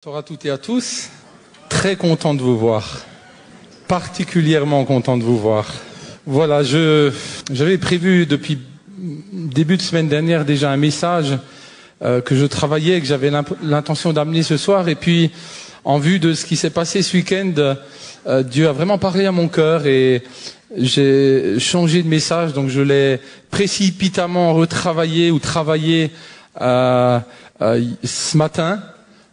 Bonsoir à toutes et à tous, très content de vous voir, particulièrement content de vous voir. Voilà, j'avais prévu depuis début de semaine dernière déjà un message que je travaillais, que j'avais l'intention d'amener ce soir, et puis en vue de ce qui s'est passé ce week-end, Dieu a vraiment parlé à mon cœur et j'ai changé de message, donc je l'ai précipitamment retravaillé ou travaillé ce matin,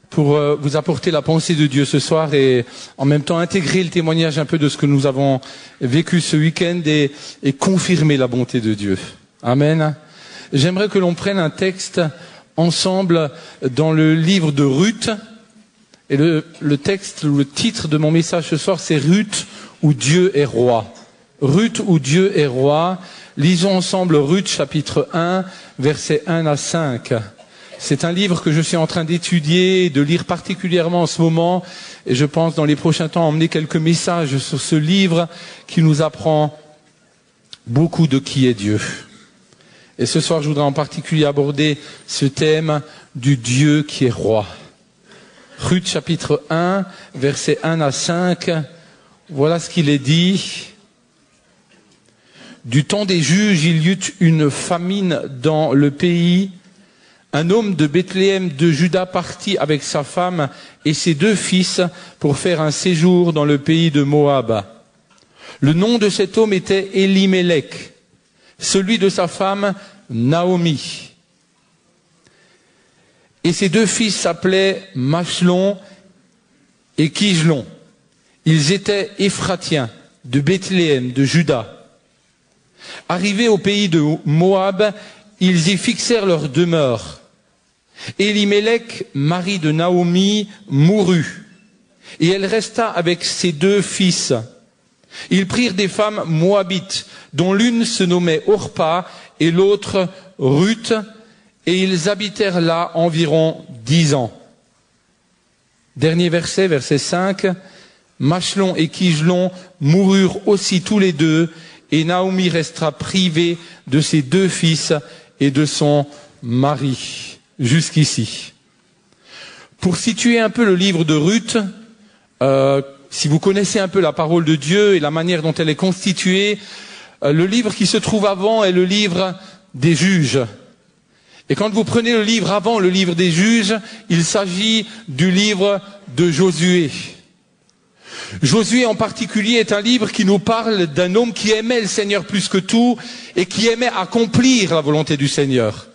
pour vous apporter la pensée de Dieu ce soir et en même temps intégrer le témoignage un peu de ce que nous avons vécu ce week-end et confirmer la bonté de Dieu. Amen. J'aimerais que l'on prenne un texte ensemble dans le livre de Ruth. Et le titre de mon message ce soir, c'est Ruth où Dieu est roi. Ruth où Dieu est roi. Lisons ensemble Ruth chapitre 1, versets 1 à 5. C'est un livre que je suis en train d'étudier et de lire particulièrement en ce moment. Et je pense dans les prochains temps emmener quelques messages sur ce livre qui nous apprend beaucoup de qui est Dieu. Et ce soir, je voudrais en particulier aborder ce thème du Dieu qui est roi. Ruth chapitre 1, versets 1 à 5. Voilà ce qu'il est dit. Du temps des juges, il y eut une famine dans le pays. Un homme de Bethléem de Juda partit avec sa femme et ses 2 fils pour faire un séjour dans le pays de Moab. Le nom de cet homme était Elimelech, celui de sa femme Naomi. Et ses 2 fils s'appelaient Machlon et Kijlon. Ils étaient Éphratiens de Bethléem de Juda. Arrivés au pays de Moab, ils y fixèrent leur demeure. Elimelech, mari de Naomi, mourut, et elle resta avec ses 2 fils. Ils prirent des femmes moabites, dont l'une se nommait Orpa et l'autre Ruth, et ils habitèrent là environ 10 ans. Dernier verset, verset 5. Machlon et Kijlon moururent aussi tous les 2, et Naomi restera privée de ses 2 fils et de son mari. Jusqu'ici. Pour situer un peu le livre de Ruth, si vous connaissez un peu la parole de Dieu et la manière dont elle est constituée, le livre qui se trouve avant est le livre des juges. Et quand vous prenez le livre avant le livre des juges, il s'agit du livre de Josué. Josué en particulier est un livre qui nous parle d'un homme qui aimait le Seigneur plus que tout et qui aimait accomplir la volonté du Seigneur.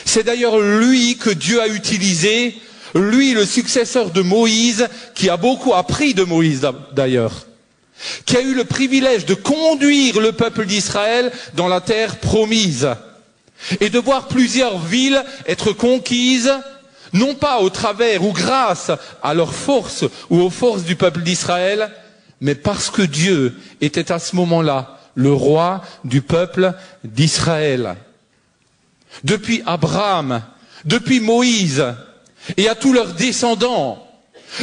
C'est d'ailleurs lui que Dieu a utilisé, lui le successeur de Moïse, qui a beaucoup appris de Moïse d'ailleurs, qui a eu le privilège de conduire le peuple d'Israël dans la terre promise et de voir plusieurs villes être conquises, non pas au travers ou grâce à leurs forces ou aux forces du peuple d'Israël, mais parce que Dieu était à ce moment-là le roi du peuple d'Israël. Depuis Abraham, depuis Moïse et à tous leurs descendants,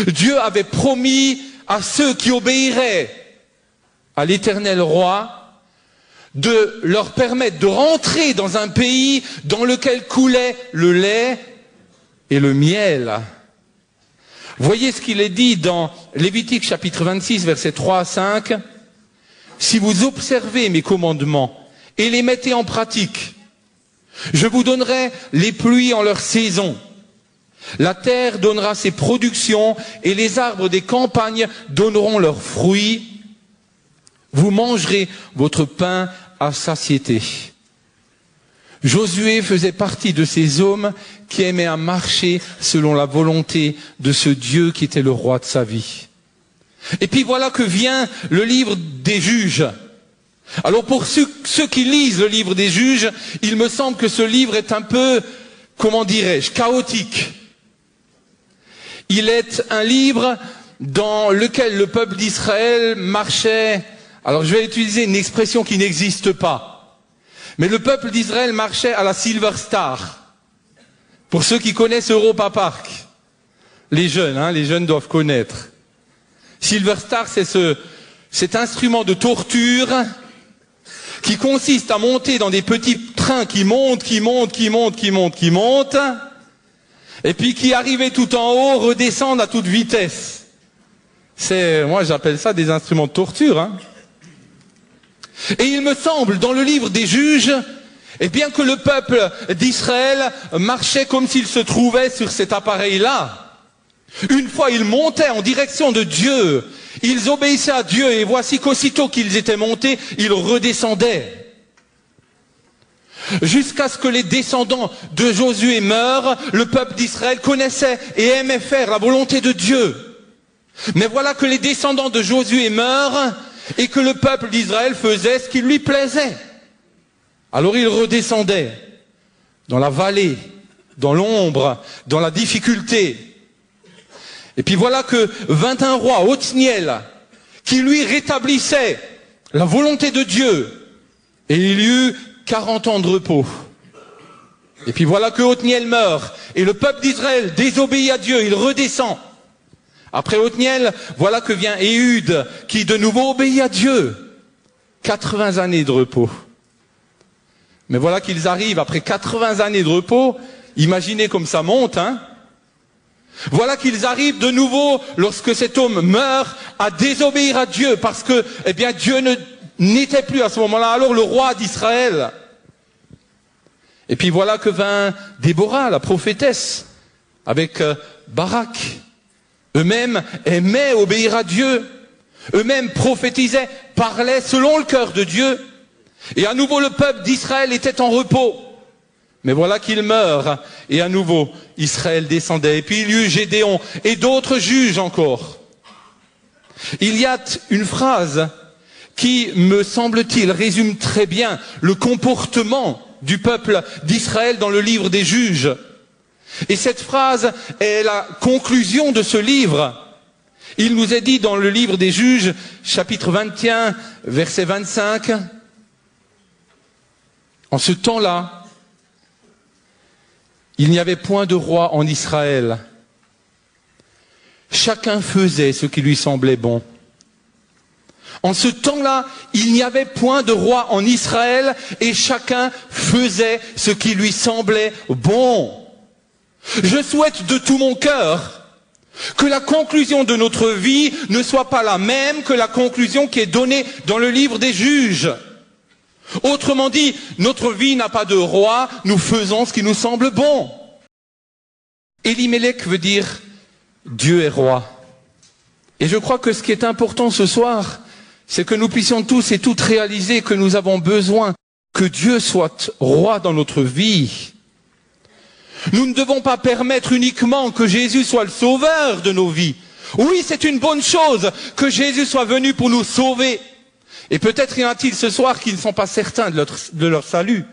Dieu avait promis à ceux qui obéiraient à l'Éternel roi de leur permettre de rentrer dans un pays dans lequel coulait le lait et le miel. Voyez ce qu'il est dit dans Lévitique chapitre 26, versets 3 à 5. Si vous observez mes commandements et les mettez en pratique, je vous donnerai les pluies en leur saison. La terre donnera ses productions et les arbres des campagnes donneront leurs fruits. Vous mangerez votre pain à satiété. Josué faisait partie de ces hommes qui aimaient à marcher selon la volonté de ce Dieu qui était le roi de sa vie. Et puis voilà que vient le livre des juges. Alors pour ceux qui lisent le livre des juges, il me semble que ce livre est un peu, comment dirais-je, chaotique. Il est un livre dans lequel le peuple d'Israël marchait, alors je vais utiliser une expression qui n'existe pas, mais le peuple d'Israël marchait à la Silver Star. Pour ceux qui connaissent Europa Park, les jeunes doivent connaître. Silver Star, c'est cet instrument de torture qui consiste à monter dans des petits trains qui montent, Et puis qui arrivait tout en haut redescendent à toute vitesse. Moi j'appelle ça des instruments de torture, hein. Et il me semble, dans le livre des Juges, eh bien que le peuple d'Israël marchait comme s'il se trouvait sur cet appareil-là. Une fois ils montaient en direction de Dieu, ils obéissaient à Dieu, et voici qu'aussitôt qu'ils étaient montés, ils redescendaient. Jusqu'à ce que les descendants de Josué meurent, le peuple d'Israël connaissait et aimait faire la volonté de Dieu. Mais voilà que les descendants de Josué meurent, et que le peuple d'Israël faisait ce qui lui plaisait. Alors il redescendait dans la vallée, dans l'ombre, dans la difficulté. Et puis voilà que vint un roi, Othniel, qui lui rétablissait la volonté de Dieu. Et il y eut 40 ans de repos. Et puis voilà que Othniel meurt, et le peuple d'Israël désobéit à Dieu, il redescend. Après Othniel, voilà que vient Éhud, qui de nouveau obéit à Dieu. 80 années de repos. Mais voilà qu'ils arrivent, après 80 années de repos, imaginez comme ça monte, hein. Voilà qu'ils arrivent de nouveau, lorsque cet homme meurt, à désobéir à Dieu, parce que, eh bien, Dieu n'était plus à ce moment-là, alors le roi d'Israël. Et puis voilà que vint Déborah, la prophétesse, avec Barak. Eux-mêmes aimaient obéir à Dieu. Eux-mêmes prophétisaient, parlaient selon le cœur de Dieu. Et à nouveau le peuple d'Israël était en repos. Mais voilà qu'il meurt. Et à nouveau, Israël descendait. Et puis il y eut Gédéon et d'autres juges encore. Il y a une phrase qui, me semble-t-il, résume très bien le comportement du peuple d'Israël dans le livre des Juges. Et cette phrase est la conclusion de ce livre. Il nous est dit dans le livre des Juges, chapitre 21, verset 25, en ce temps-là, il n'y avait point de roi en Israël. Chacun faisait ce qui lui semblait bon. En ce temps-là, il n'y avait point de roi en Israël et chacun faisait ce qui lui semblait bon. Je souhaite de tout mon cœur que la conclusion de notre vie ne soit pas la même que la conclusion qui est donnée dans le livre des Juges. Autrement dit, notre vie n'a pas de roi, nous faisons ce qui nous semble bon. Elimelech veut dire Dieu est roi. Et je crois que ce qui est important ce soir, c'est que nous puissions tous et toutes réaliser que nous avons besoin que Dieu soit roi dans notre vie. Nous ne devons pas permettre uniquement que Jésus soit le sauveur de nos vies. Oui, c'est une bonne chose que Jésus soit venu pour nous sauver. Et peut-être y en a-t-il ce soir qui ne sont pas certains de leur salut.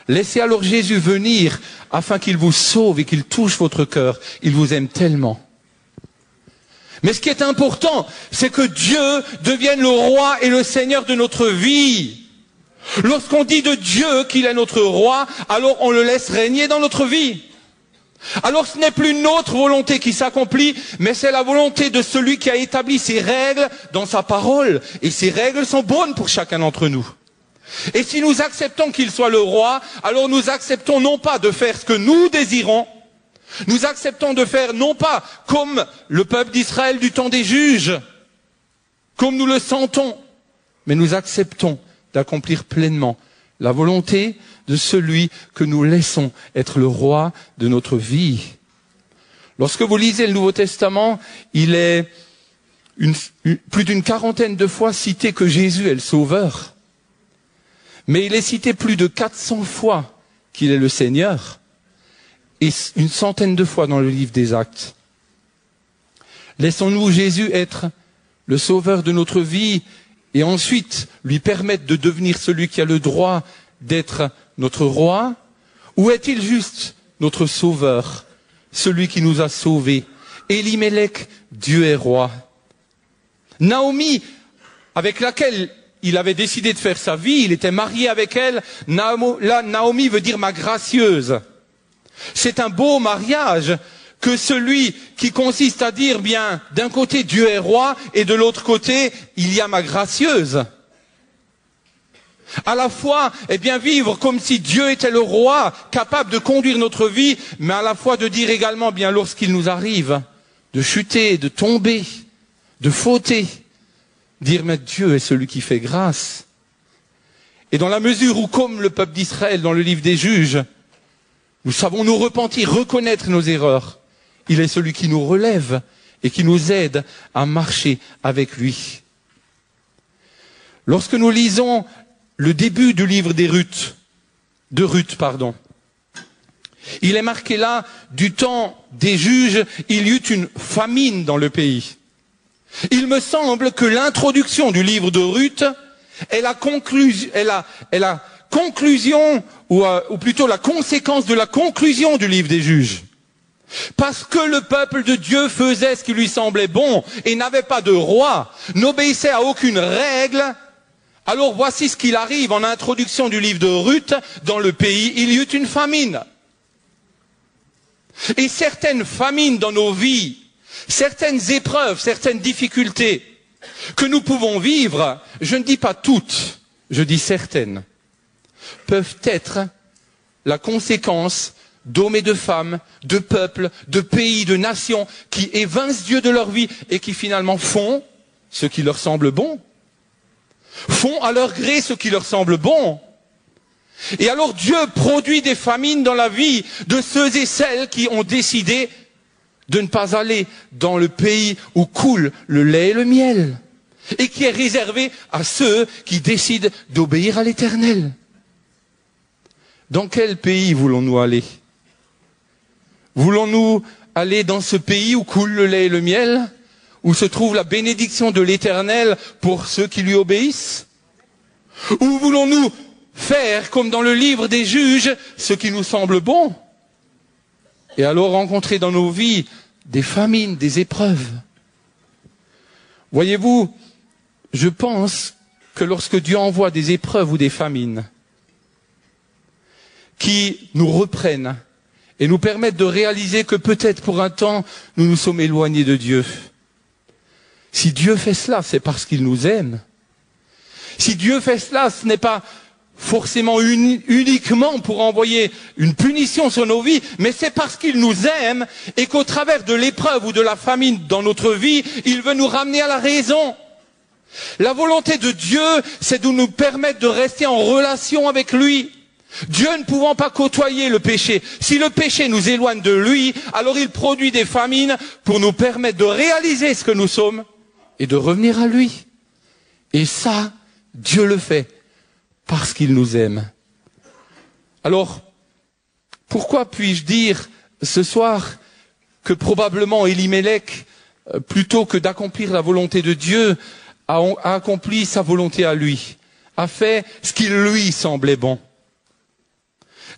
Laissez alors Jésus venir afin qu'il vous sauve et qu'il touche votre cœur. Il vous aime tellement. Mais ce qui est important, c'est que Dieu devienne le roi et le Seigneur de notre vie. Lorsqu'on dit de Dieu qu'il est notre roi, alors on le laisse régner dans notre vie. Alors ce n'est plus notre volonté qui s'accomplit, mais c'est la volonté de celui qui a établi ses règles dans sa parole. Et ces règles sont bonnes pour chacun d'entre nous. Et si nous acceptons qu'il soit le roi, alors nous acceptons non pas de faire ce que nous désirons, nous acceptons de faire non pas comme le peuple d'Israël du temps des juges, comme nous le sentons, mais nous acceptons d'accomplir pleinement la volonté de celui que nous laissons être le roi de notre vie. Lorsque vous lisez le Nouveau Testament, il est plus d'une quarantaine de fois cité que Jésus est le Sauveur. Mais il est cité plus de 400 fois qu'il est le Seigneur. Et une centaine de fois dans le livre des Actes. Laissons-nous Jésus être le Sauveur de notre vie et ensuite lui permettre de devenir celui qui a le droit d'être notre roi, ou est-il juste notre Sauveur, celui qui nous a sauvés? Elimelech, Dieu est roi. Naomi, avec laquelle il avait décidé de faire sa vie, il était marié avec elle, Naomi veut dire ma gracieuse. C'est un beau mariage que celui qui consiste à dire, bien, d'un côté Dieu est roi et de l'autre côté il y a ma gracieuse. À la fois, eh bien, vivre comme si Dieu était le roi, capable de conduire notre vie, mais à la fois de dire également, bien, lorsqu'il nous arrive de chuter, de tomber, de fauter, dire, mais Dieu est celui qui fait grâce. Et dans la mesure où, comme le peuple d'Israël dans le livre des Juges, nous savons nous repentir, reconnaître nos erreurs, il est celui qui nous relève et qui nous aide à marcher avec lui. Lorsque nous lisons le début du livre de Ruth, il est marqué là, du temps des juges, il y eut une famine dans le pays. Il me semble que l'introduction du livre de Ruth est la conclusion, ou plutôt la conséquence de la conclusion du livre des juges. Parce que le peuple de Dieu faisait ce qui lui semblait bon et n'avait pas de roi, n'obéissait à aucune règle, alors voici ce qu'il arrive en introduction du livre de Ruth. Dans le pays, il y eut une famine. Et certaines famines dans nos vies, certaines épreuves, certaines difficultés que nous pouvons vivre, je ne dis pas toutes, je dis certaines, peuvent être la conséquence d'hommes et de femmes, de peuples, de pays, de nations qui évincent Dieu de leur vie et qui finalement font ce qui leur semble bon. Font à leur gré ce qui leur semble bon. Et alors Dieu produit des famines dans la vie de ceux et celles qui ont décidé de ne pas aller dans le pays où coule le lait et le miel, et qui est réservé à ceux qui décident d'obéir à l'Éternel. Dans quel pays voulons-nous aller? Voulons-nous aller dans ce pays où coule le lait et le miel, où se trouve la bénédiction de l'Éternel pour ceux qui lui obéissent? Ou voulons-nous faire, comme dans le livre des juges, ce qui nous semble bon, et alors rencontrer dans nos vies des famines, des épreuves? Voyez-vous, je pense que lorsque Dieu envoie des épreuves ou des famines qui nous reprennent et nous permettent de réaliser que peut-être pour un temps, nous nous sommes éloignés de Dieu. Si Dieu fait cela, c'est parce qu'il nous aime. Si Dieu fait cela, ce n'est pas forcément uniquement pour envoyer une punition sur nos vies, mais c'est parce qu'il nous aime et qu'au travers de l'épreuve ou de la famine dans notre vie, il veut nous ramener à la raison. La volonté de Dieu, c'est de nous permettre de rester en relation avec lui. Dieu ne pouvant pas côtoyer le péché, si le péché nous éloigne de lui, alors il produit des famines pour nous permettre de réaliser ce que nous sommes et de revenir à lui. Et ça, Dieu le fait parce qu'il nous aime. Alors, pourquoi puis-je dire ce soir que probablement Élimélec, plutôt que d'accomplir la volonté de Dieu, a accompli sa volonté à lui, a fait ce qui lui semblait bon?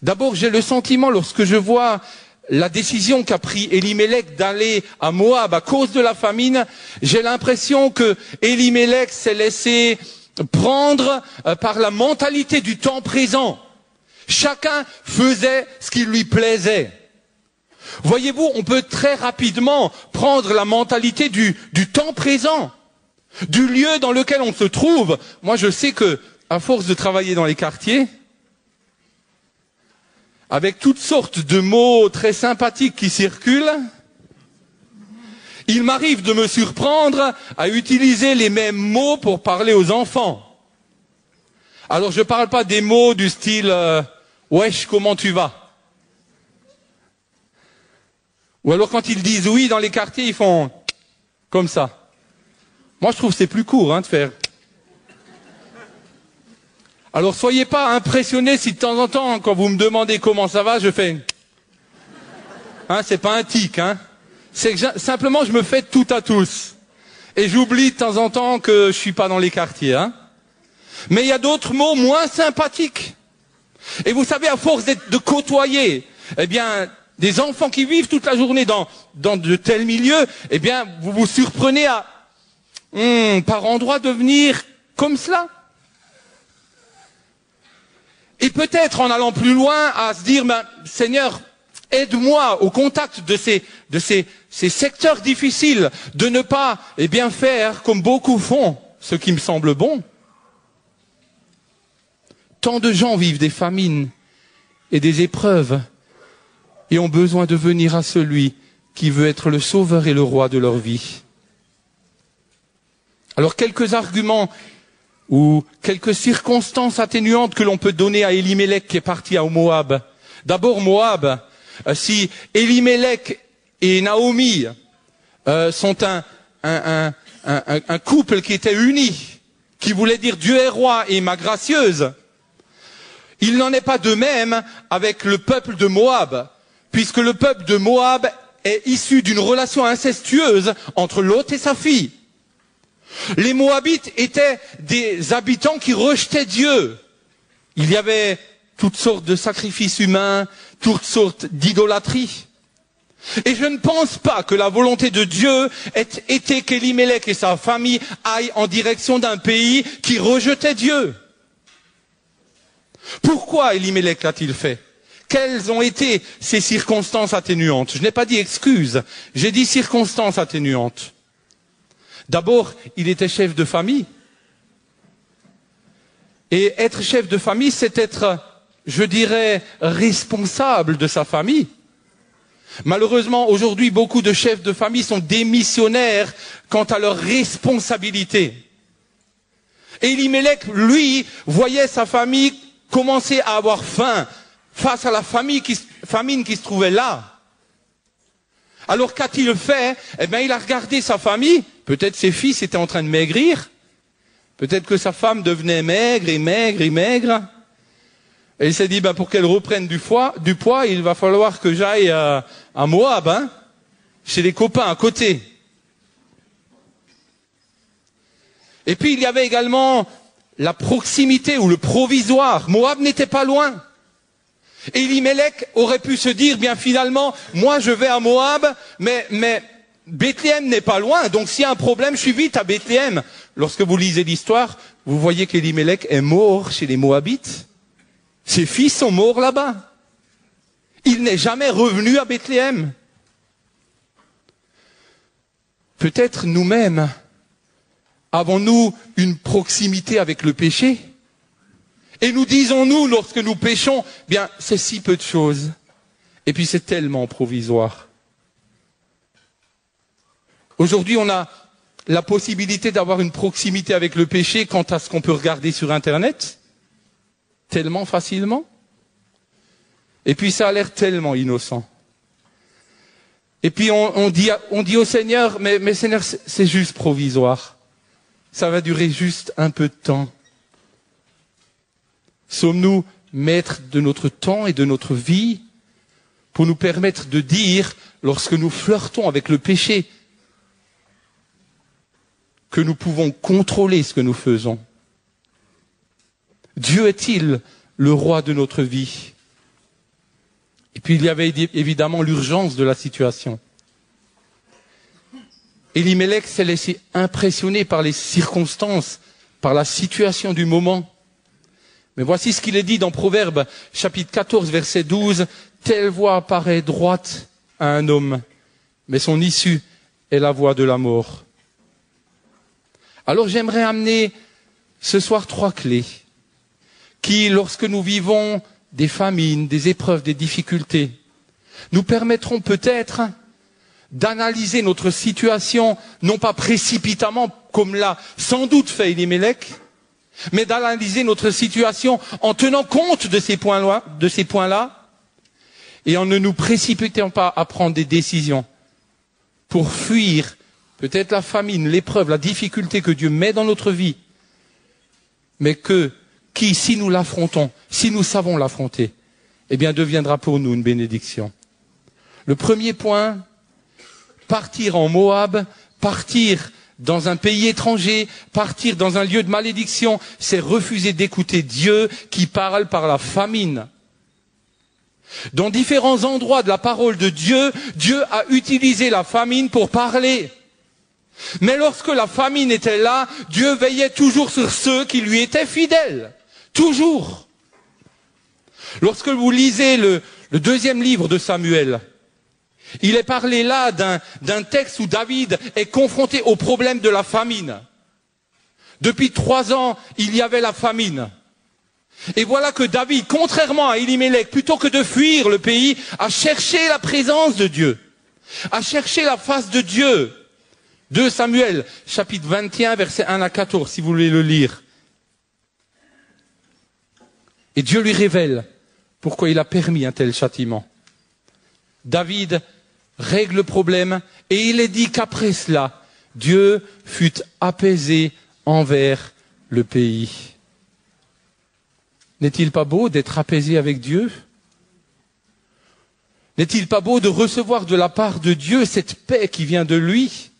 D'abord, j'ai le sentiment, lorsque je vois la décision qu'a pris Élimélec d'aller à Moab à cause de la famine, j'ai l'impression que Élimélec s'est laissé prendre par la mentalité du temps présent. Chacun faisait ce qui lui plaisait. Voyez-vous, on peut très rapidement prendre la mentalité du temps présent, du lieu dans lequel on se trouve. Moi, je sais que, à force de travailler dans les quartiers, avec toutes sortes de mots très sympathiques qui circulent, il m'arrive de me surprendre à utiliser les mêmes mots pour parler aux enfants. Alors je ne parle pas des mots du style « wesh, comment tu vas ?» Ou alors quand ils disent oui dans les quartiers, ils font comme ça. Moi je trouve que c'est plus court de faire. Alors soyez pas impressionnés si de temps en temps, quand vous me demandez comment ça va, je fais... c'est pas un tic, C'est que simplement je me fais tout à tous. Et j'oublie de temps en temps que je suis pas dans les quartiers, Mais il y a d'autres mots moins sympathiques. Et vous savez, à force de côtoyer, des enfants qui vivent toute la journée dans de tels milieux, vous vous surprenez à, par endroits devenir comme cela. Et peut-être en allant plus loin à se dire, Seigneur, aide-moi au contact de ces secteurs difficiles, de ne pas, faire comme beaucoup font, ce qui me semble bon. Tant de gens vivent des famines et des épreuves et ont besoin de venir à celui qui veut être le sauveur et le roi de leur vie. Alors quelques arguments ou quelques circonstances atténuantes que l'on peut donner à Elimelech qui est parti au Moab. D'abord Moab, si Elimelech et Naomi sont un couple qui était uni, qui voulait dire Dieu est roi et ma gracieuse, il n'en est pas de même avec le peuple de Moab, puisque le peuple de Moab est issu d'une relation incestueuse entre Lot et sa fille. Les Moabites étaient des habitants qui rejetaient Dieu. Il y avait toutes sortes de sacrifices humains, toutes sortes d'idolâtries. Et je ne pense pas que la volonté de Dieu ait été qu'Elimelech et sa famille aillent en direction d'un pays qui rejetait Dieu. Pourquoi Elimelech l'a-t-il fait? Quelles ont été ces circonstances atténuantes? Je n'ai pas dit excuses, j'ai dit circonstances atténuantes. D'abord, il était chef de famille. Et être chef de famille, c'est être, je dirais, responsable de sa famille. Malheureusement, aujourd'hui, beaucoup de chefs de famille sont démissionnaires quant à leurs responsabilités. Elimelech, lui, voyait sa famille commencer à avoir faim face à la famine qui se trouvait là. Alors qu'a-t-il fait? Eh bien, il a regardé sa famille. Peut-être ses fils étaient en train de maigrir. Peut-être que sa femme devenait maigre et maigre et maigre. Et il s'est dit, pour qu'elle reprenne du poids, il va falloir que j'aille à Moab, chez les copains à côté. Et puis il y avait également la proximité ou le provisoire. Moab n'était pas loin. Elimelech aurait pu se dire, bien finalement, moi je vais à Moab, mais Bethléem n'est pas loin, donc s'il y a un problème, je suis vite à Bethléem. Lorsque vous lisez l'histoire, vous voyez qu'Elimelech est mort chez les Moabites. Ses fils sont morts là-bas. Il n'est jamais revenu à Bethléem. Peut-être nous-mêmes, avons-nous une proximité avec le péché? Et nous disons-nous, lorsque nous péchons, bien, c'est si peu de choses. Et puis c'est tellement provisoire. Aujourd'hui, on a la possibilité d'avoir une proximité avec le péché quant à ce qu'on peut regarder sur Internet, tellement facilement. Et puis ça a l'air tellement innocent. Et puis on dit au Seigneur, mais Seigneur, c'est juste provisoire. Ça va durer juste un peu de temps. Sommes-nous maîtres de notre temps et de notre vie pour nous permettre de dire, lorsque nous flirtons avec le péché, que nous pouvons contrôler ce que nous faisons? Dieu est-il le roi de notre vie? Et puis il y avait évidemment l'urgence de la situation. Elimelech s'est laissé impressionner par les circonstances, par la situation du moment. Mais voici ce qu'il est dit dans Proverbes, chapitre 14, verset 12. Telle voie paraît droite à un homme, mais son issue est la voie de la mort. Alors j'aimerais amener ce soir 3 clés qui, lorsque nous vivons des famines, des épreuves, des difficultés, nous permettront peut-être d'analyser notre situation, non pas précipitamment, comme l'a sans doute fait Elimelech, mais d'analyser notre situation en tenant compte de ces points-là, et en ne nous précipitant pas à prendre des décisions pour fuir peut-être la famine, l'épreuve, la difficulté que Dieu met dans notre vie, mais qui, si nous l'affrontons, si nous savons l'affronter, eh bien, deviendra pour nous une bénédiction. Le premier point, partir en Moab, partir dans un pays étranger, partir dans un lieu de malédiction, c'est refuser d'écouter Dieu qui parle par la famine. Dans différents endroits de la parole de Dieu, Dieu a utilisé la famine pour parler. Mais lorsque la famine était là, Dieu veillait toujours sur ceux qui lui étaient fidèles. Toujours. Lorsque vous lisez le 2e livre de Samuel, il est parlé là d'un texte où David est confronté au problème de la famine. Depuis 3 ans, il y avait la famine. Et voilà que David, contrairement à Élimélec, plutôt que de fuir le pays, a cherché la présence de Dieu, a cherché la face de Dieu. 2 Samuel, chapitre 21, versets 1 à 14, si vous voulez le lire. Et Dieu lui révèle pourquoi il a permis un tel châtiment. David règle le problème et il est dit qu'après cela, Dieu fut apaisé envers le pays. N'est-il pas beau d'être apaisé avec Dieu? N'est-il pas beau de recevoir de la part de Dieu cette paix qui vient de lui?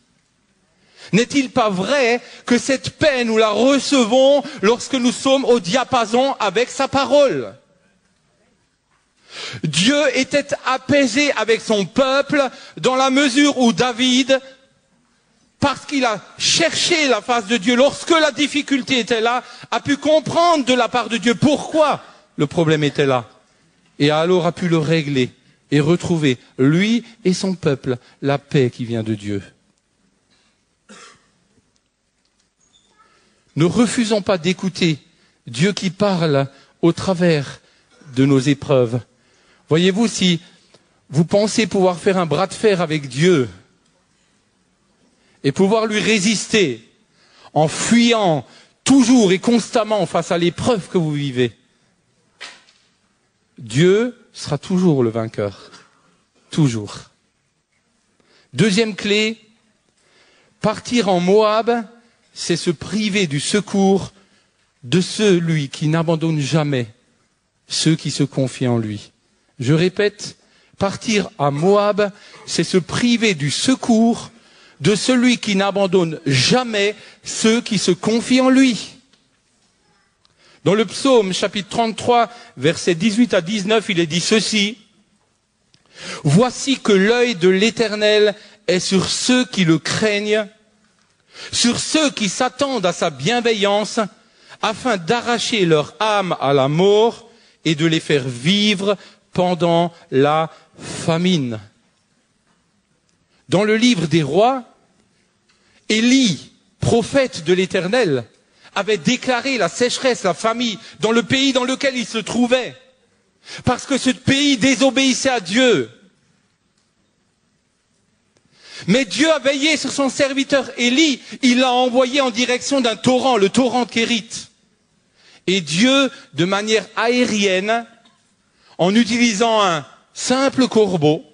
N'est-il pas vrai que cette paix, nous la recevons lorsque nous sommes au diapason avec sa parole? Dieu était apaisé avec son peuple dans la mesure où David, parce qu'il a cherché la face de Dieu lorsque la difficulté était là, a pu comprendre de la part de Dieu pourquoi le problème était là. Et alors a pu le régler et retrouver, lui et son peuple, la paix qui vient de Dieu. Ne refusons pas d'écouter Dieu qui parle au travers de nos épreuves. Voyez-vous, si vous pensez pouvoir faire un bras de fer avec Dieu et pouvoir lui résister en fuyant toujours et constamment face à l'épreuve que vous vivez, Dieu sera toujours le vainqueur. Toujours. Deuxième clé, partir en Moab, c'est se priver du secours de celui qui n'abandonne jamais ceux qui se confient en lui. Je répète, partir à Moab, c'est se priver du secours de celui qui n'abandonne jamais ceux qui se confient en lui. Dans le psaume chapitre 33, versets 18 à 19, il est dit ceci: « Voici que l'œil de l'Éternel est sur ceux qui le craignent, sur ceux qui s'attendent à sa bienveillance, afin d'arracher leur âme à la mort et de les faire vivre pendant la famine. » Dans le livre des rois, Élie, prophète de l'Éternel, avait déclaré la sécheresse, la famine dans le pays dans lequel il se trouvait, parce que ce pays désobéissait à Dieu. Mais Dieu a veillé sur son serviteur Élie, il l'a envoyé en direction d'un torrent, le torrent de Kérit. Et Dieu, de manière aérienne, en utilisant un simple corbeau,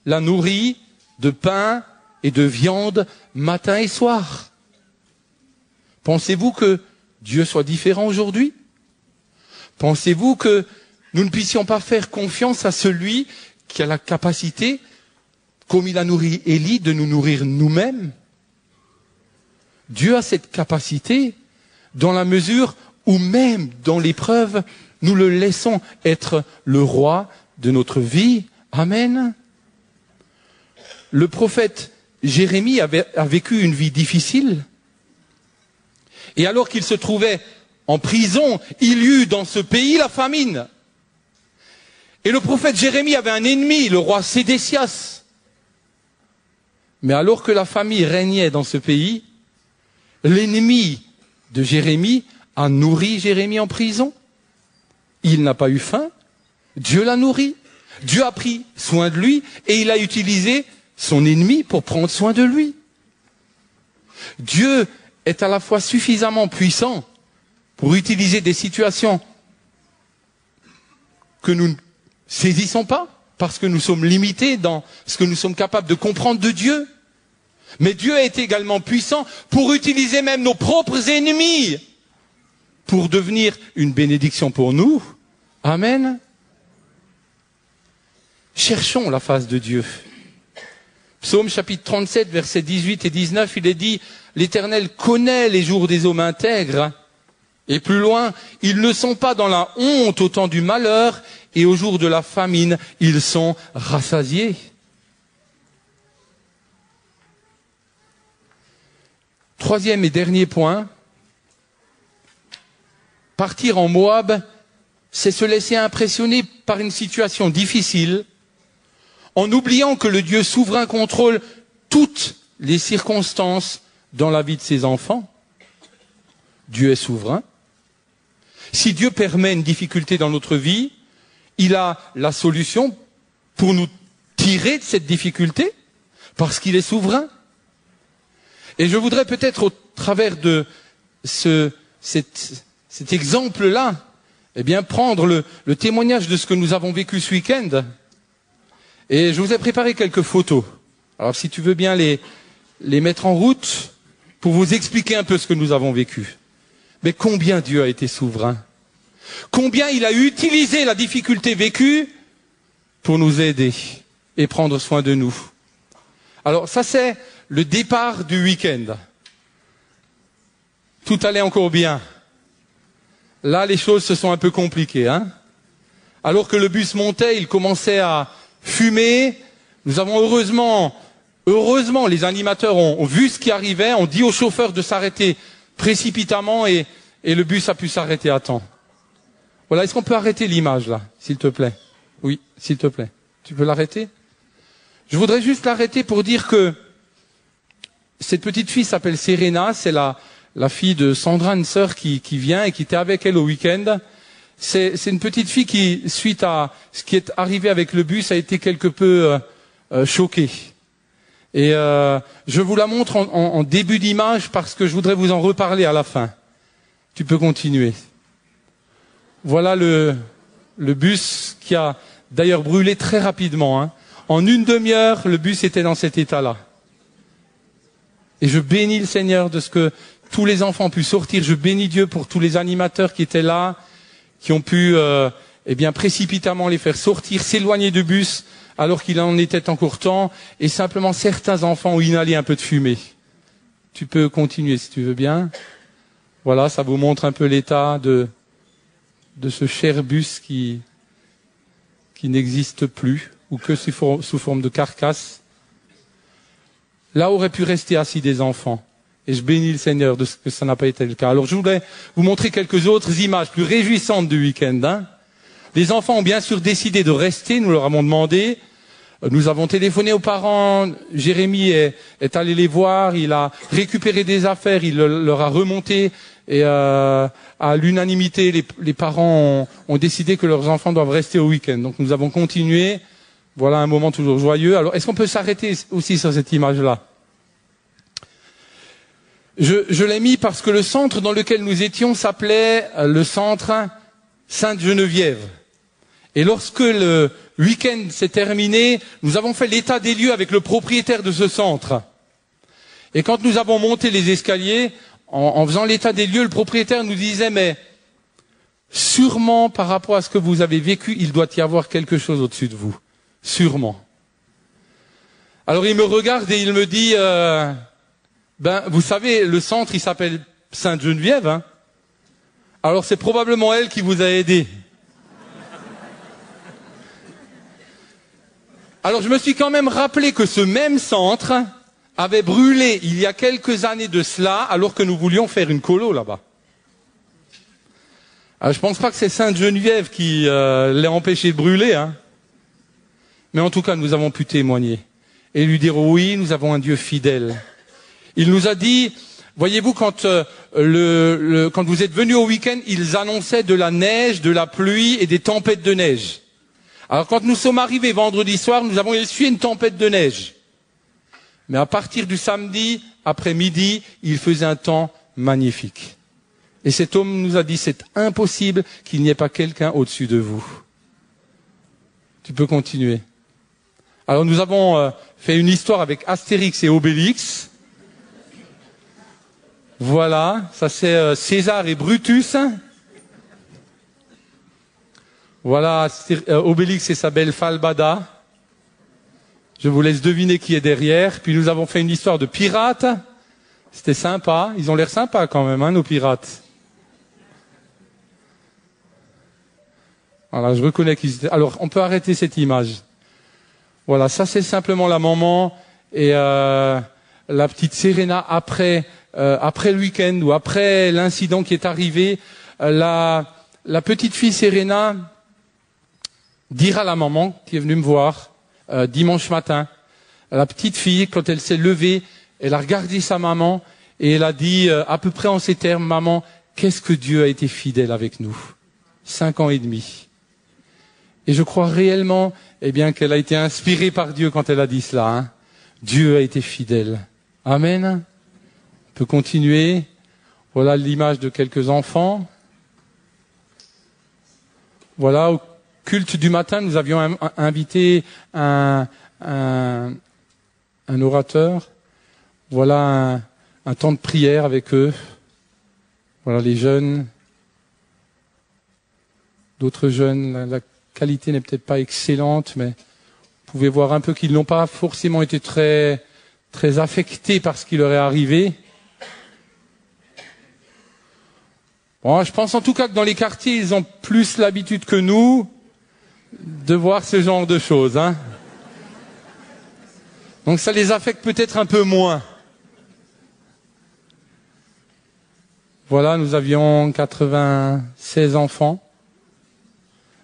l'a nourrit de pain et de viande matin et soir. Pensez-vous que Dieu soit différent aujourd'hui? Pensez-vous que nous ne puissions pas faire confiance à celui qui a la capacité, comme il a nourri Élie, de nous nourrir nous-mêmes? Dieu a cette capacité dans la mesure où même dans l'épreuve, nous le laissons être le roi de notre vie. Amen. Le prophète Jérémie a vécu une vie difficile. Et alors qu'il se trouvait en prison, il y eut dans ce pays la famine. Et le prophète Jérémie avait un ennemi, le roi Sédécias. Mais alors que la famine régnait dans ce pays, l'ennemi de Jérémie a nourri Jérémie en prison. Il n'a pas eu faim. Dieu l'a nourri. Dieu a pris soin de lui et il a utilisé son ennemi pour prendre soin de lui. Dieu est à la fois suffisamment puissant pour utiliser des situations que nous ne saisissons pas, parce que nous sommes limités dans ce que nous sommes capables de comprendre de Dieu. Mais Dieu est également puissant pour utiliser même nos propres ennemis pour devenir une bénédiction pour nous. Amen. Cherchons la face de Dieu. Psaume chapitre 37, versets 18 et 19, il est dit: « L'Éternel connaît les jours des hommes intègres. » Et plus loin, « Ils ne sont pas dans la honte au temps du malheur, et au jour de la famine, ils sont rassasiés. » Troisième et dernier point, partir en Moab, c'est se laisser impressionner par une situation difficile, en oubliant que le Dieu souverain contrôle toutes les circonstances dans la vie de ses enfants. Dieu est souverain. Si Dieu permet une difficulté dans notre vie, il a la solution pour nous tirer de cette difficulté, parce qu'il est souverain. Et je voudrais peut-être, au travers de cet exemple-là, eh bien, prendre le témoignage de ce que nous avons vécu ce week-end. Et je vous ai préparé quelques photos. Alors, si tu veux bien les mettre en route pour vous expliquer un peu ce que nous avons vécu. Mais combien Dieu a été souverain. Combien il a utilisé la difficulté vécue pour nous aider et prendre soin de nous. Alors, ça c'est le départ du week-end. Tout allait encore bien. Là, les choses se sont un peu compliquées, hein. Alors que le bus montait, il commençait à fumer. Nous avons heureusement, les animateurs ont vu ce qui arrivait, ont dit au chauffeur de s'arrêter précipitamment et le bus a pu s'arrêter à temps. Voilà, est-ce qu'on peut arrêter l'image là, s'il te plaît? Oui, s'il te plaît. Tu peux l'arrêter? Je voudrais juste l'arrêter pour dire que cette petite fille s'appelle Serena, c'est la fille de Sandra, une sœur qui vient et qui était avec elle au week-end. C'est une petite fille qui, suite à ce qui est arrivé avec le bus, a été quelque peu choquée. Et je vous la montre en début d'image parce que je voudrais vous en reparler à la fin. Tu peux continuer. Voilà le bus qui a d'ailleurs brûlé très rapidement, hein. En une demi-heure, le bus était dans cet état-là. Et je bénis le Seigneur de ce que tous les enfants ont pu sortir. Je bénis Dieu pour tous les animateurs qui étaient là, qui ont pu précipitamment les faire sortir, s'éloigner du bus alors qu'il en était encore temps. Et simplement, certains enfants ont inhalé un peu de fumée. Tu peux continuer si tu veux bien. Voilà, ça vous montre un peu l'état de ce cher bus qui n'existe plus, ou que sous forme de carcasse. Là aurait pu rester assis des enfants. Et je bénis le Seigneur de ce que ça n'a pas été le cas. Alors je voulais vous montrer quelques autres images plus réjouissantes du week-end, hein. Les enfants ont bien sûr décidé de rester, nous leur avons demandé. Nous avons téléphoné aux parents, Jérémy est allé les voir, il a récupéré des affaires, il leur a remonté et à l'unanimité, les parents ont décidé que leurs enfants doivent rester au week-end. Donc nous avons continué. Voilà un moment toujours joyeux. Alors, est-ce qu'on peut s'arrêter aussi sur cette image-là? Je l'ai mis parce que le centre dans lequel nous étions s'appelait le centre Sainte-Geneviève. Et lorsque le week-end s'est terminé, nous avons fait l'état des lieux avec le propriétaire de ce centre. Et quand nous avons monté les escaliers, en faisant l'état des lieux, le propriétaire nous disait, mais sûrement par rapport à ce que vous avez vécu, il doit y avoir quelque chose au-dessus de vous. Sûrement. Alors il me regarde et il me dit, vous savez, le centre, il s'appelle Sainte-Geneviève, hein. Alors c'est probablement elle qui vous a aidé. Alors je me suis quand même rappelé que ce même centre avait brûlé il y a quelques années de cela, alors que nous voulions faire une colo là-bas. Alors je pense pas que c'est Sainte-Geneviève qui l'a empêché de brûler, hein. Mais en tout cas, nous avons pu témoigner et lui dire oui, nous avons un Dieu fidèle. Il nous a dit, voyez-vous, quand vous êtes venus au week-end, ils annonçaient de la neige, de la pluie et des tempêtes de neige. Alors quand nous sommes arrivés vendredi soir, nous avons essuyé une tempête de neige. Mais à partir du samedi, après-midi, il faisait un temps magnifique. Et cet homme nous a dit, c'est impossible qu'il n'y ait pas quelqu'un au-dessus de vous. Tu peux continuer. Alors nous avons fait une histoire avec Astérix et Obélix. Voilà, ça c'est César et Brutus. Voilà, Obélix et sa belle Falbada. Je vous laisse deviner qui est derrière. Puis nous avons fait une histoire de pirates. C'était sympa. Ils ont l'air sympas quand même, hein, nos pirates. Voilà, je reconnais qu'ils étaient... Alors, on peut arrêter cette image. Voilà, ça c'est simplement la maman et la petite Serena après le week-end ou après l'incident qui est arrivé. La petite fille Serena dira à la maman qui est venue me voir dimanche matin. La petite fille, quand elle s'est levée, elle a regardé sa maman et elle a dit à peu près en ces termes, maman, qu'est-ce que Dieu a été fidèle avec nous. 5 ans et demi. Et je crois réellement, eh bien, qu'elle a été inspirée par Dieu quand elle a dit cela. Hein. Dieu a été fidèle. Amen. On peut continuer. Voilà l'image de quelques enfants. Voilà, au culte du matin, nous avions invité un orateur. Voilà un temps de prière avec eux. Voilà les jeunes. D'autres jeunes, la qualité n'est peut-être pas excellente, mais vous pouvez voir un peu qu'ils n'ont pas forcément été très, très affectés par ce qui leur est arrivé. Bon, je pense en tout cas que dans les quartiers, ils ont plus l'habitude que nous de voir ce genre de choses. Hein. Donc ça les affecte peut-être un peu moins. Voilà, nous avions 96 enfants.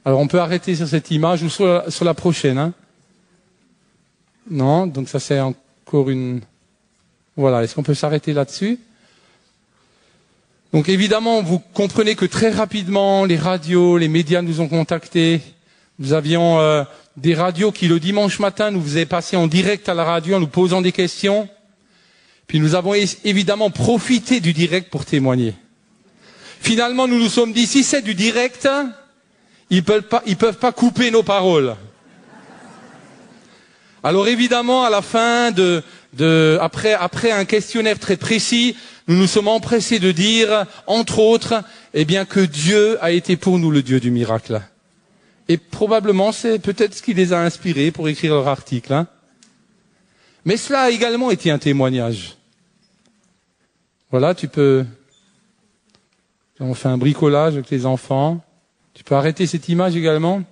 Alors on peut arrêter sur cette image ou sur la prochaine. Hein. Non, donc ça c'est encore une... Voilà, est-ce qu'on peut s'arrêter là-dessus ? Donc évidemment, vous comprenez que très rapidement, les radios, les médias nous ont contactés. Nous avions des radios qui, le dimanche matin, nous faisaient passer en direct à la radio en nous posant des questions. Puis nous avons évidemment profité du direct pour témoigner. Finalement, nous nous sommes dit, si c'est du direct, ils peuvent pas couper nos paroles. Alors évidemment, à la fin après un questionnaire très précis, nous nous sommes empressés de dire, entre autres, eh bien que Dieu a été pour nous le Dieu du miracle. Et probablement, c'est peut-être ce qui les a inspirés pour écrire leur article. Hein. Mais cela a également été un témoignage. Voilà, tu peux... On fait un bricolage avec les enfants. Tu peux arrêter cette image également.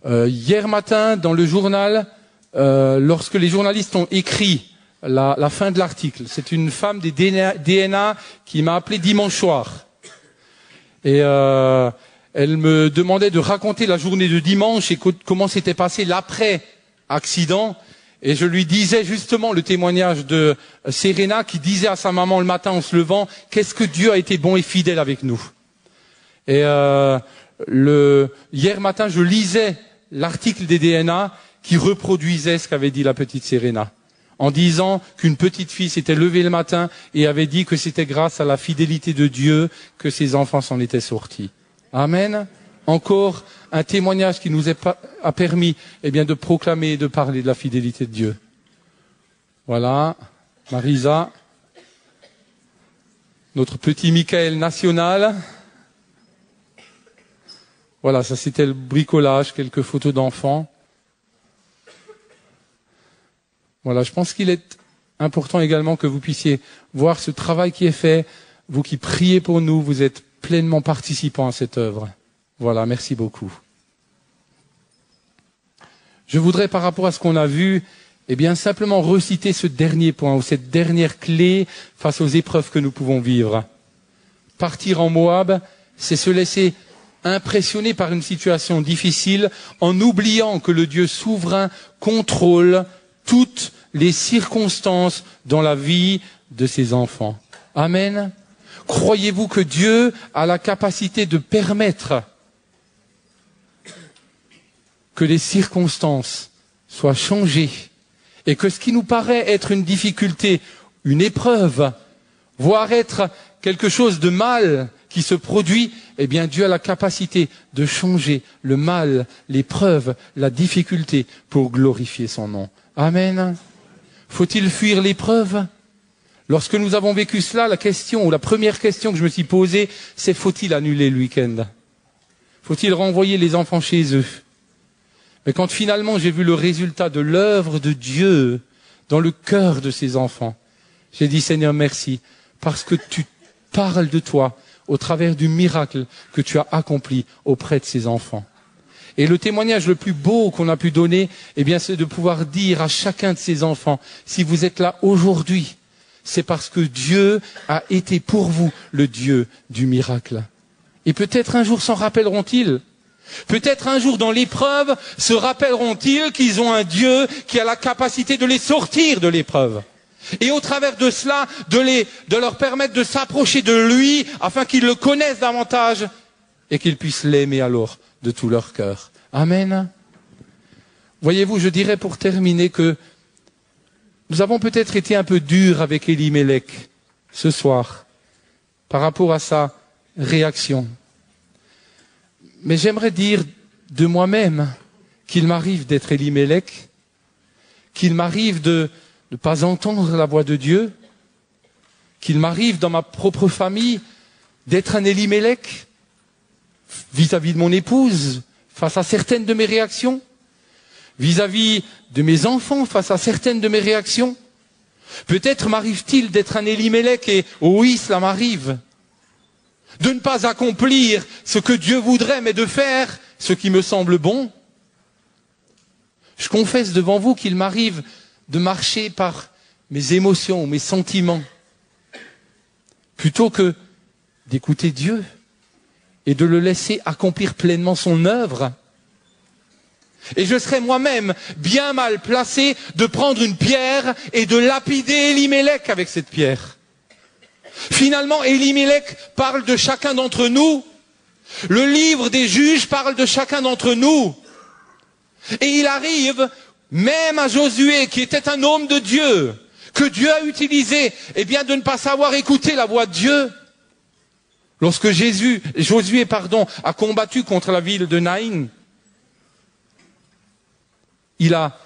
Hier matin, dans le journal, lorsque les journalistes ont écrit la fin de l'article, c'est une femme des DNA qui m'a appelé dimanche soir. Et elle me demandait de raconter la journée de dimanche et comment s'était passé l'après-accident. Et je lui disais justement le témoignage de Serena qui disait à sa maman le matin en se levant, qu'est-ce que Dieu a été bon et fidèle avec nous. Et hier matin, je lisais l'article des DNA qui reproduisait ce qu'avait dit la petite Serena, en disant qu'une petite fille s'était levée le matin et avait dit que c'était grâce à la fidélité de Dieu que ses enfants s'en étaient sortis. Amen. Encore un témoignage qui nous a permis de proclamer et de parler de la fidélité de Dieu. Voilà, Marisa, notre petit Michael national. Voilà, ça c'était le bricolage, quelques photos d'enfants. Voilà, je pense qu'il est important également que vous puissiez voir ce travail qui est fait. Vous qui priez pour nous, vous êtes pleinement participants à cette œuvre. Voilà, merci beaucoup. Je voudrais, par rapport à ce qu'on a vu, simplement reciter ce dernier point, ou cette dernière clé face aux épreuves que nous pouvons vivre. Partir en Moab, c'est se laisser impressionner par une situation difficile en oubliant que le Dieu souverain contrôle toutes les circonstances dans la vie de ses enfants. Amen. Croyez-vous que Dieu a la capacité de permettre que les circonstances soient changées et que ce qui nous paraît être une difficulté, une épreuve, voire être quelque chose de mal qui se produit, Dieu a la capacité de changer le mal, l'épreuve, la difficulté pour glorifier son nom. Amen. Faut-il fuir l'épreuve ? Lorsque nous avons vécu cela, la première question que je me suis posée, c'est faut-il annuler le week-end ? Faut-il renvoyer les enfants chez eux ? Mais quand finalement j'ai vu le résultat de l'œuvre de Dieu dans le cœur de ses enfants, j'ai dit Seigneur merci, parce que tu parles de toi au travers du miracle que tu as accompli auprès de ces enfants. Et le témoignage le plus beau qu'on a pu donner, c'est de pouvoir dire à chacun de ces enfants, si vous êtes là aujourd'hui, c'est parce que Dieu a été pour vous le Dieu du miracle. Et peut-être un jour s'en rappelleront-ils. Peut-être un jour dans l'épreuve se rappelleront-ils qu'ils ont un Dieu qui a la capacité de les sortir de l'épreuve. Et au travers de cela, de leur permettre de s'approcher de lui afin qu'ils le connaissent davantage et qu'ils puissent l'aimer alors de tout leur cœur. Amen. Voyez-vous, je dirais pour terminer que nous avons peut-être été un peu durs avec Elimelech ce soir par rapport à sa réaction. Mais j'aimerais dire de moi-même qu'il m'arrive d'être Elimelech, qu'il m'arrive de ne pas entendre la voix de Dieu, qu'il m'arrive dans ma propre famille d'être un Elimelech vis-à-vis de mon épouse, face à certaines de mes réactions, vis-à-vis de mes enfants, face à certaines de mes réactions. Peut-être m'arrive-t-il d'être un Elimelech et oui, cela m'arrive. De ne pas accomplir ce que Dieu voudrait, mais de faire ce qui me semble bon. Je confesse devant vous qu'il m'arrive de marcher par mes émotions, mes sentiments, plutôt que d'écouter Dieu et de le laisser accomplir pleinement son œuvre. Et je serais moi-même bien mal placé de prendre une pierre et de lapider Elimelech avec cette pierre. Finalement, Elimelech parle de chacun d'entre nous. Le livre des juges parle de chacun d'entre nous. Et il arrive, même à Josué, qui était un homme de Dieu, que Dieu a utilisé, eh bien, de ne pas savoir écouter la voix de Dieu. Lorsque Josué, a combattu contre la ville de Naïn, il a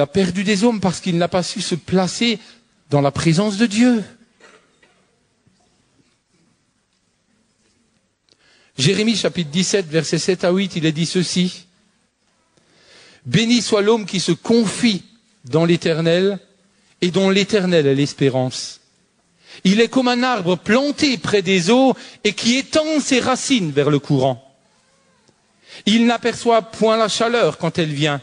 perdu des hommes parce qu'il n'a pas su se placer dans la présence de Dieu. Jérémie chapitre 17, versets 7 à 8, il est dit ceci. Béni soit l'homme qui se confie dans l'Éternel et dont l'Éternel est l'espérance. Il est comme un arbre planté près des eaux et qui étend ses racines vers le courant. Il n'aperçoit point la chaleur quand elle vient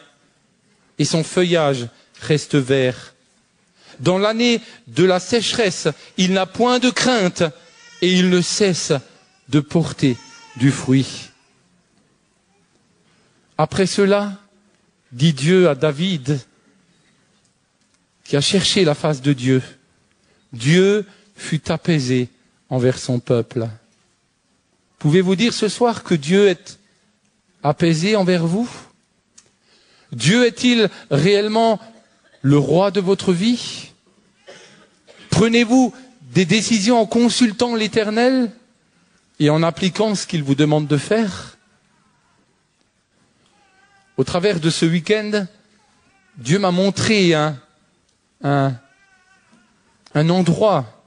et son feuillage reste vert. Dans l'année de la sécheresse, il n'a point de crainte et il ne cesse de porter du fruit. Après cela, dit Dieu à David, qui a cherché la face de Dieu, Dieu fut apaisé envers son peuple. Pouvez-vous dire ce soir que Dieu est apaisé envers vous? Dieu est-il réellement le roi de votre vie? Prenez-vous des décisions en consultant l'Éternel et en appliquant ce qu'il vous demande de faire? Au travers de ce week-end, Dieu m'a montré un endroit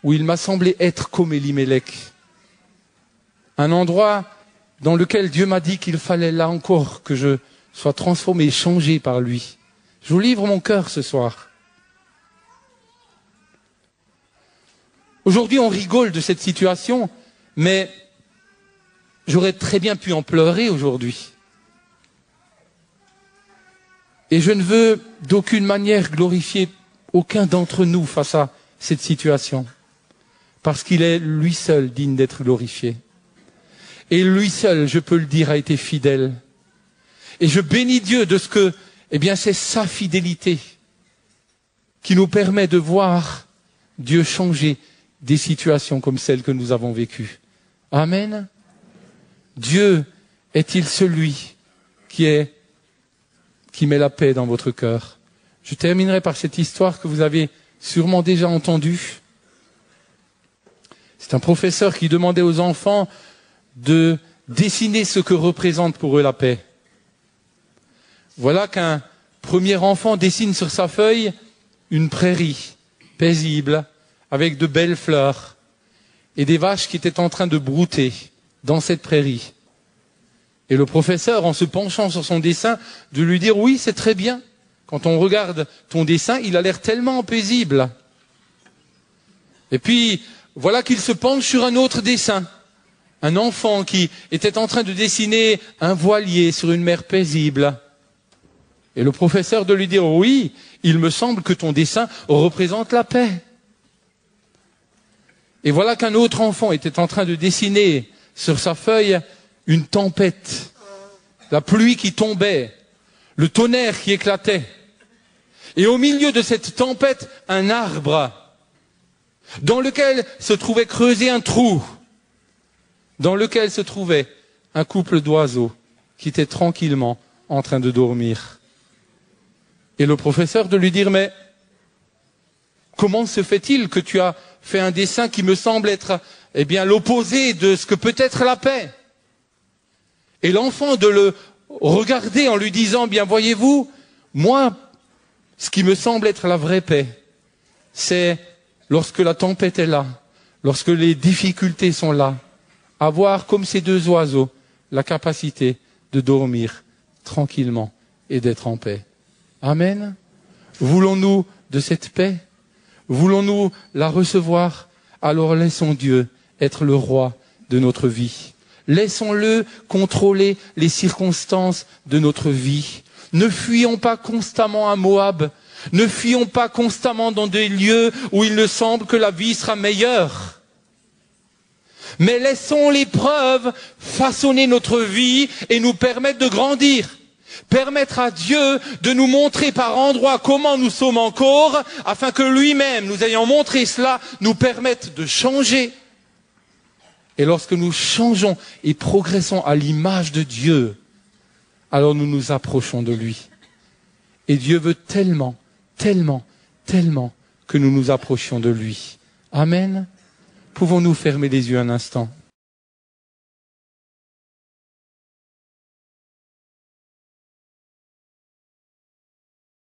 où il m'a semblé être comme Elimelech. Un endroit dans lequel Dieu m'a dit qu'il fallait là encore que je sois transformé, changé par lui. Je vous livre mon cœur ce soir. Aujourd'hui, on rigole de cette situation, mais j'aurais très bien pu en pleurer aujourd'hui. Et je ne veux d'aucune manière glorifier aucun d'entre nous face à cette situation, parce qu'il est lui seul digne d'être glorifié. Et lui seul, je peux le dire, a été fidèle. Et je bénis Dieu de ce que, eh bien, c'est sa fidélité qui nous permet de voir Dieu changer des situations comme celles que nous avons vécues. Amen. Dieu est-il celui qui met la paix dans votre cœur? Je terminerai par cette histoire que vous avez sûrement déjà entendue. C'est un professeur qui demandait aux enfants de dessiner ce que représente pour eux la paix. Voilà qu'un premier enfant dessine sur sa feuille une prairie paisible, avec de belles fleurs, et des vaches qui étaient en train de brouter dans cette prairie. Et le professeur, en se penchant sur son dessin, de lui dire « Oui, c'est très bien. Quand on regarde ton dessin, il a l'air tellement paisible. » Et puis, voilà qu'il se penche sur un autre dessin. Un enfant qui était en train de dessiner un voilier sur une mer paisible. Et le professeur de lui dire « Oui, il me semble que ton dessin représente la paix. » Et voilà qu'un autre enfant était en train de dessiner sur sa feuille une tempête, la pluie qui tombait, le tonnerre qui éclatait. Et au milieu de cette tempête, un arbre dans lequel se trouvait creusé un trou, dans lequel se trouvait un couple d'oiseaux qui étaient tranquillement en train de dormir. Et le professeur de lui dire, mais comment se fait-il que tu as fait un dessin qui me semble être, eh bien, l'opposé de ce que peut être la paix? Et l'enfant de le regarder en lui disant, bien voyez-vous, moi, ce qui me semble être la vraie paix, c'est lorsque la tempête est là, lorsque les difficultés sont là, avoir comme ces deux oiseaux la capacité de dormir tranquillement et d'être en paix. Amen. Voulons-nous de cette paix? Voulons-nous la recevoir? Alors laissons Dieu être le roi de notre vie. Laissons-le contrôler les circonstances de notre vie. Ne fuyons pas constamment à Moab. Ne fuyons pas constamment dans des lieux où il nous semble que la vie sera meilleure. Mais laissons l'épreuve façonner notre vie et nous permettre de grandir. Permettre à Dieu de nous montrer par endroits comment nous sommes encore, afin que lui-même, nous ayant montré cela, nous permette de changer. Et lorsque nous changeons et progressons à l'image de Dieu, alors nous nous approchons de lui. Et Dieu veut tellement, tellement, tellement que nous nous approchions de lui. Amen. Pouvons-nous fermer les yeux un instant?